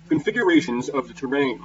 Configurations of the terrain.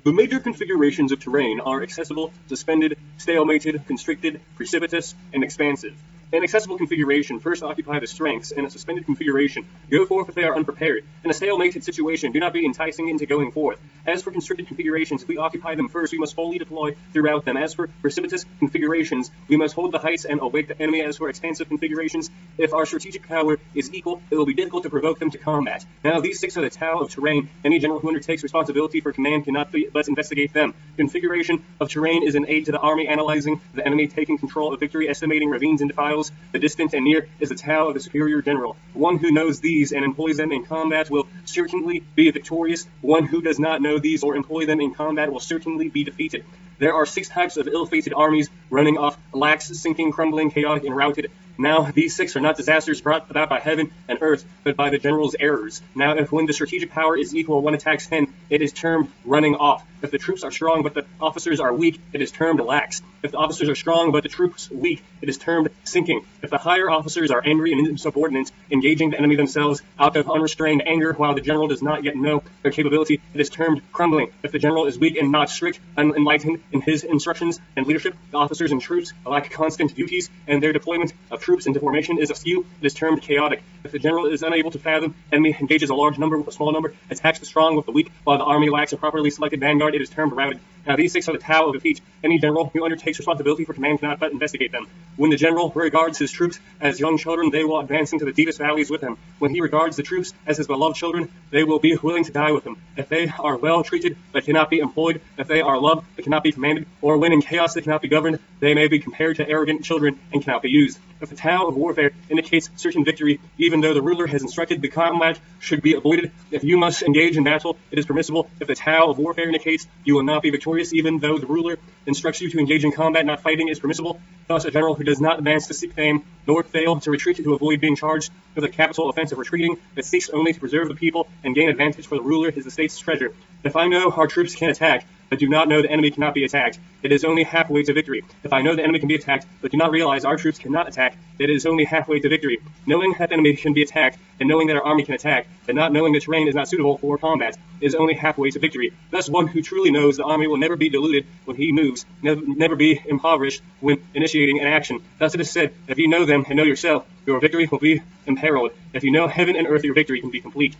The major configurations of terrain are accessible, suspended, stalemated, constricted, precipitous, and expansive. An accessible configuration first occupy the strengths, and a suspended configuration go forth if they are unprepared. In a stalemated situation, do not be enticing into going forth. As for constricted configurations, if we occupy them first, we must fully deploy throughout them. As for precipitous configurations, we must hold the heights and await the enemy. As for expansive configurations, if our strategic power is equal, it will be difficult to provoke them to combat. Now, these six are the Tao of terrain. Any general who undertakes responsibility for command cannot but investigate them. Configuration of terrain is an aid to the army, analyzing the enemy, taking control of victory, estimating ravines and defiles. The distant and near is the Tao of the superior general. One who knows these and employs them in combat will certainly be victorious. One who does not know these or employ them in combat will certainly be defeated. There are six types of ill-fated armies: running off, lax, sinking, crumbling, chaotic, and routed. Now, these six are not disasters brought about by heaven and earth, but by the general's errors. Now, if when the strategic power is equal, one attacks 10, it is termed running off. If the troops are strong but the officers are weak, it is termed lax. If the officers are strong but the troops weak, it is termed sinking. If the higher officers are angry and insubordinate, engaging the enemy themselves out of unrestrained anger while the general does not yet know their capability, it is termed crumbling. If the general is weak and not strict, unenlightened in his instructions and leadership, the officers and troops lack constant duties, and their deployment of troops into formation is askew, it is termed chaotic. If the general is unable to fathom enemy, engages a large number with a small number, attacks the strong with the weak, while the army lacks a properly selected vanguard, it is termed routed. Now, these six are the Tao of defeat. Any general who undertakes responsibility for command cannot but investigate them. When the general regards his troops as young children, they will advance into the deepest valleys with him. When he regards the troops as his beloved children, they will be willing to die with him. If they are well treated, they cannot be employed. If they are loved, they cannot be commanded. Or when in chaos they cannot be governed, they may be compared to arrogant children and cannot be used. If the Tao of warfare indicates certain victory, even though the ruler has instructed the combat should be avoided, if you must engage in battle, it is permissible. If the Tao of warfare indicates you will not be victorious, even though the ruler instructs you to engage in combat, not fighting is permissible. Thus, a general who does not advance to seek fame, nor fail to retreat to avoid being charged with a capital offense of retreating, but seeks only to preserve the people and gain advantage for the ruler is the state's treasure. If I know our troops can attack, but do not know the enemy cannot be attacked, it is only halfway to victory. If I know the enemy can be attacked, but do not realize our troops cannot attack, it is only halfway to victory. Knowing that the enemy can be attacked, and knowing that our army can attack, but not knowing the terrain is not suitable for combat, is only halfway to victory. Thus, one who truly knows the army will never be deluded when he moves, never be impoverished when initiating an action. Thus it is said, if you know them and know yourself, your victory will be imperiled. If you know heaven and earth, your victory can be complete.